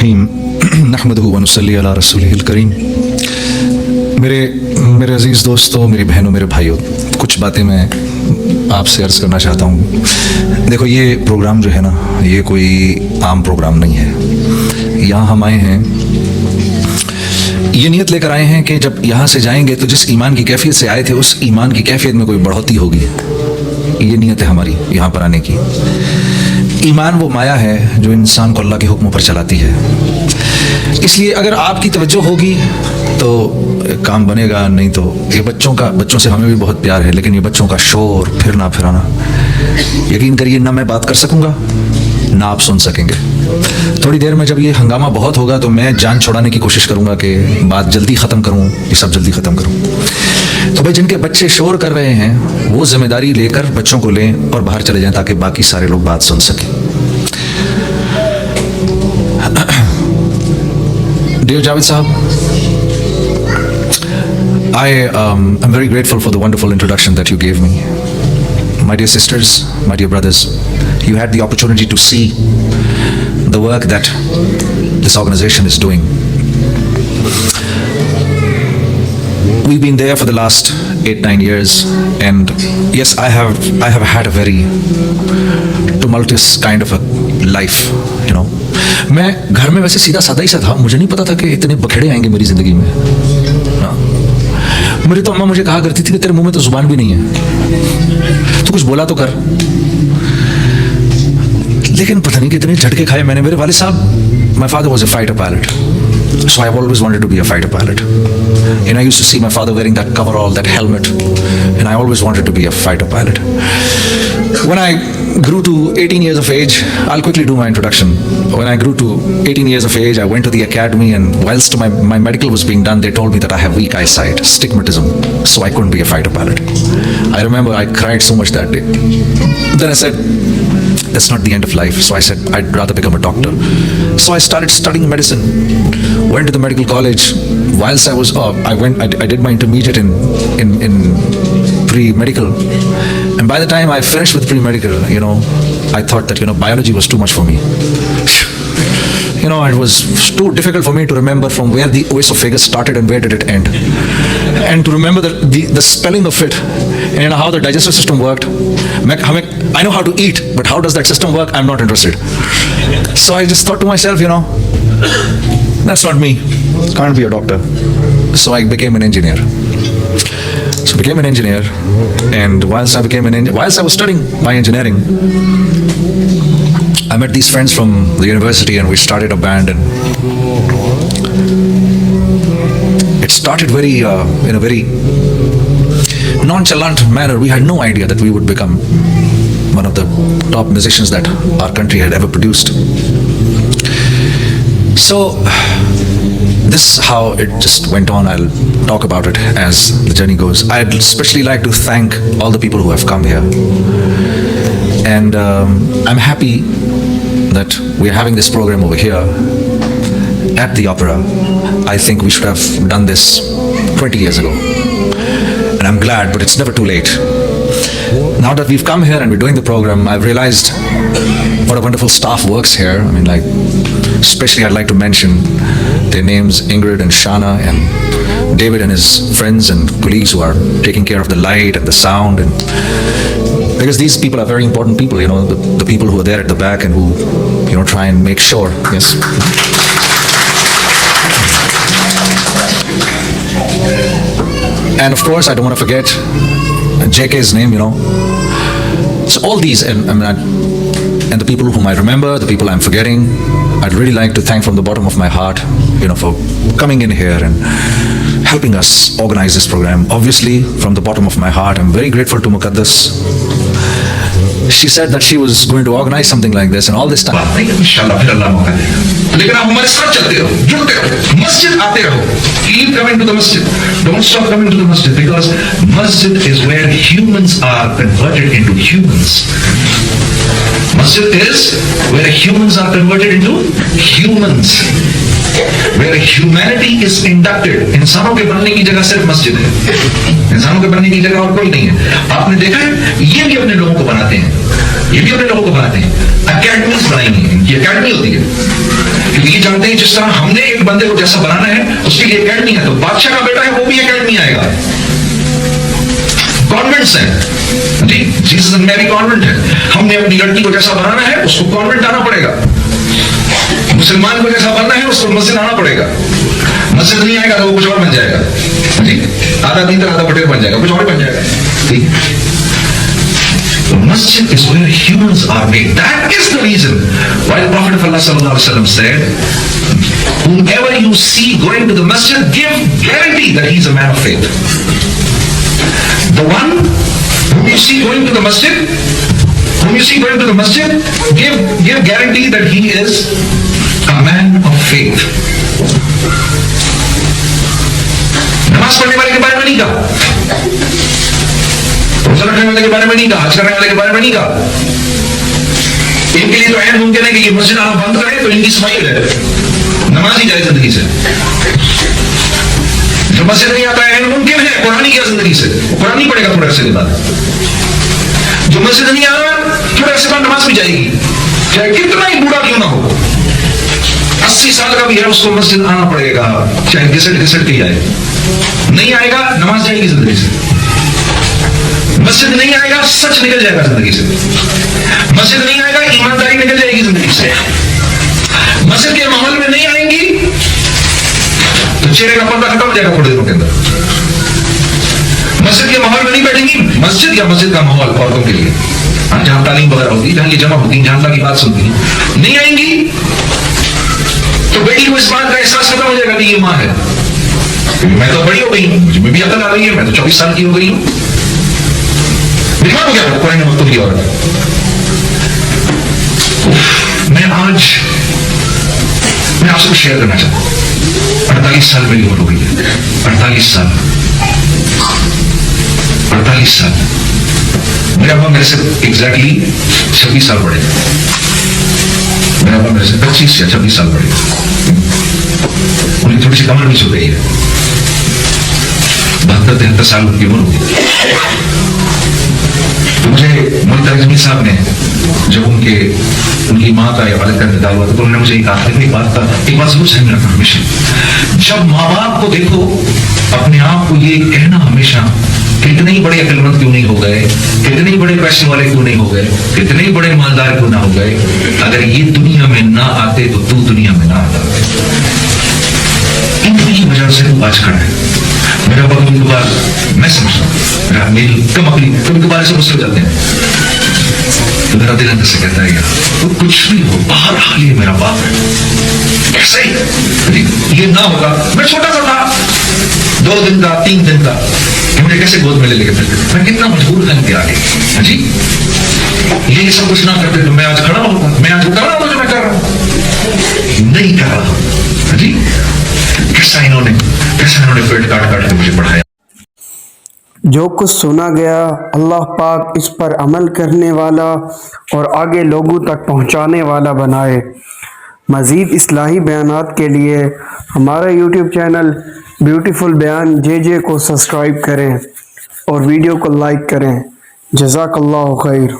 الرحیم نحمدہ ونصلی علی رسولہ الکریم. میرے عزیز دوستوں، میری بہنوں، میرے بھائیوں، کچھ باتیں میں آپ سے عرض کرنا چاہتا ہوں. دیکھو، یہ پروگرام جو ہے نا، یہ کوئی عام پروگرام نہیں ہے. یہاں ہم آئے ہیں، یہ نیت لے کر آئے ہیں کہ جب یہاں سے جائیں گے تو جس ایمان کی کیفیت سے آئے تھے اس ایمان کی کیفیت میں کوئی بڑھوتری ہوگی. یہ نیت ہے ہماری یہاں پر آنے کی. ایمان وہ مایا ہے جو انسان کو اللہ کے حکموں پر چلاتی ہے. اس لیے اگر آپ کی توجہ ہوگی تو کام بنے گا، نہیں تو یہ بچوں سے ہمیں بھی بہت پیار ہے، لیکن یہ بچوں کا شور، پھرنا پھرانا، یقین کریے نہ میں بات کر سکوں گا نہ آپ سن سکیں گے. تھوڑی دیر میں جب یہ ہنگامہ بہت ہوگا تو میں جان چھڑانے کی کوشش کروں گا کہ بات جلدی ختم کروں، یہ سب جلدی ختم کروں. تو بھائی، جن کے بچے شور کر رہے ہیں وہ ذمہ داری لے کر بچوں کو لیں اور باہر چلے جائیں تاکہ باقی سارے لوگ بات سن سکیں. Dear Javed Sahab, I'm very grateful for the wonderful introduction that you gave me. My dear sisters, my dear brothers, you had the opportunity to see the work that this organization is doing. We've been there for the last 8-9 years, and yes, I have had a very tumultuous kind of a life, you know. میں گھر میں ویسے سیدھا سادہ ہی سا تھا، مجھے نہیں پتا تھا کہ اتنے بکھیڑے آئیں گے میری زندگی میں. میری تو اماں مجھے کہا کرتی تھی کہ تیرے منہ میں تو زبان بھی نہیں ہے، تو کچھ بولا تو کر. لیکن پتہ نہیں کتنے جھٹکے کھائے میں نے. میرے والد صاحب، my father was a fighter pilot, so I've always wanted to be a fighter pilot. And I used to see my father wearing that coverall, that helmet, and I always wanted to be a fighter pilot. When I grew to 18 years of age, I'll quickly do my introduction. When I grew to 18 years of age, I went to the academy, and whilst my medical was being done, they told me that I have weak eyesight, stigmatism, so I couldn't be a fighter pilot. I remember I cried so much that day. Then I said, that's not the end of life. So I said, I'd rather become a doctor. So I started studying medicine, went to the medical college. Whilst I did my intermediate in pre-medical. And by the time I finished with pre-medical, I thought that, biology was too much for me. It was too difficult for me to remember from where the oesophagus started and where did it end. And to remember the spelling of it and how the digestive system worked. I know how to eat, but how does that system work? I'm not interested. So I just thought to myself, that's not me. Can't be a doctor. So I became an engineer. And whilst I was studying my engineering, I met these friends from the university and we started a band, and it started in a very nonchalant manner. We had no idea that we would become one of the top musicians that our country had ever produced. So this is how it just went on. I'll talk about it as the journey goes. I'd especially like to thank all the people who have come here. And I'm happy that we're having this program over here at the Opera. I think we should have done this 20 years ago. And I'm glad, but it's never too late. Now that we've come here and we're doing the program, I've realized what a wonderful staff works here. Especially I'd like to mention their names, Ingrid and Shana and David and his friends and colleagues who are taking care of the light and the sound. And because these people are very important people, the people who are there at the back and who, try and make sure. Yes. And of course, I don't want to forget JK's name, So all these, and the people whom I remember, the people I'm forgetting, I'd really like to thank from the bottom of my heart, for coming in here and helping us organize this program. Obviously, from the bottom of my heart, I'm very grateful to Muqaddas. She said that she was going to organize something like this, and all this time. इंशाल्लाह फिर अल्लाह मौका देगा. लेकिन आप हमारे साथ चलते रहो, जुड़ते रहो, मस्जिद आते रहो. Keep coming to the masjid. Don't stop coming to the masjid, because masjid is where humans are converted into humans. Masjid is where humans are converted into humans. Where humanity is inducted. इंसानों के बनने की जगह सिर्फ मस्जिद है. इंसानों के बनने की जगह और कोई नहीं है. आपने देखा है, ये भी अपने लोगों को बनाते हैं. ये भी अपने लोगों को बनाते हैं, अकेडमीज बनाएंगे, इनकी अकेडमी होती है, क्योंकि ये जानते हैं जिस तरह हमने एक बंदे को जैसा बनाना है उसके लिए अकेडमी है, तो बादशाह का बेटा है वो भी अकेडमी आएगा। कॉन्वेंट्स हैं जी, जीसस एंड मैरी कॉन्वेंट है, हमने अपनी लड़की को जैसा बनाना है उसको कॉन्वेंट आना पड़ेगा। मुसलमान को जैसा बनना है उसको मस्जिद आना पड़ेगा, मस्जिद नहीं आएगा तो वो कुछ और बन जाएगा जी, आधा दीन आधा पटेल बन जाएगा, कुछ और बन जाएगा। ठीक है, the masjid is where humans are made. That is the reason why the Prophet of Allah sallallahu alaihi wasallam said, whoever you see going to the masjid, give guarantee that he is a man of faith. The one whom you see going to the masjid, give guarantee that he is a man of faith. नमाज पढ़ने वाले के बारे में नहीं कहा, रोजा रखने वाले के बारे में नहीं कहा, हज करने वाले के बारे में नहीं कहा। इनके लिए तो ऐन मुमकिन है कि ये मस्जिद आना बंद करे तो इनकी स्माइल है, नमाज ही जाए जिंदगी से। जो मस्जिद नहीं आता है मुमकिन है कुरान ही गया जिंदगी से, कुरान ही पड़ेगा थोड़े अरसे के बाद। जो मस्जिद नहीं आ रहा थोड़े अरसे बाद नमाज भी जाएगी, चाहे कितना ही बूढ़ा क्यों ना हो, 80 साल का भी है उसको मस्जिद आना पड़ेगा, चाहे घिसट के आए, नहीं आएगा नमाज जाएगी जिंदगी से। मस्जिद नहीं आएगा सच निकल जाएगा जिंदगी से, मस्जिद नहीं आएगा ईमानदारी निकल जाएगी जिंदगी से। मस्जिद के माहौल में नहीं आएंगी तो चेहरे का पर्दा खत्म हो जाएगा थोड़े दिनों के अंदर। मस्जिद के माहौल में नहीं बैठेंगी, मस्जिद या मस्जिद का माहौल औरतों के लिए जहां तालीम वगैरह होती है, जहां की जमा होती है, जहां अल्लाह की बात सुनती है, नहीं आएंगी तो बेटी को इस बात का एहसास खत्म हो जाएगा कि ये माँ है, मैं तो बड़ी हो गई हूँ, मुझे भी अकल आ रही है, मैं तो 24 साल की हो गई हूँ, दिमाग हो गया पुराने वक्तों की औरत। मैं आपसे कुछ शेयर करना चाहता हूँ। 48 साल मेरी उम्र हो गई है, 48 साल। मेरे अब्बा मेरे से एग्जैक्टली 26 साल बड़े, मेरे अब्बा मेरे से 25 या 26 साल बड़े, उनकी थोड़ी सी कमर भी छू गई है, 72-73 साल उनकी उम्र होगी। तो मुझे मोहम्मद अजमी साहब ने जब उनकी माँ का या वालिद का इंतकाल हुआ तो उन्होंने मुझे एक बात जरूर सहन रखना हमेशा, जब माँ बाप को देखो अपने आप को ये कहना हमेशा, कितने ही बड़े अक्लमंद क्यों नहीं हो गए, कितने ही बड़े पैसे वाले क्यों नहीं हो गए, कितने ही बड़े मालदार क्यों ना हो गए, अगर ये दुनिया में ना आते तो तू दुनिया में ना आता। इनकी वजह से तू आज खड़ा है। मेरा बाप कभी कभार मैं समझता हूँ, मेरी कम अकली कभी कभार ऐसे मुझसे हो जाते हैं, तो मेरा दिल अंदर से कहता है यार तो कुछ भी हो बाहर हाल ये मेरा बाप है, ऐसा ही ये ना होगा, मैं छोटा सा था, 2 दिन का 3 दिन का, मुझे कैसे गोद में ले लेके फिरते, मैं कितना मजबूर था इनके आगे जी, ये सब कुछ ना करते तो मैं आज खड़ा होता, मैं आज कर रहा हूँ जो मैं कर रहा हूँ, नहीं कर रहा हूँ जी। कैसा इन्होंने पेट काट काट के मुझे पढ़ाया। जो कुछ सुना गया अल्लाह पाक इस पर अमल करने वाला और आगे लोगों तक पहुंचाने वाला बनाए। मज़ीद इस्लाही बयानात के लिए हमारा यूट्यूब चैनल ब्यूटीफुल बयान JJ को सब्सक्राइब करें और वीडियो को लाइक करें। जज़ाकल्लाहु खैर।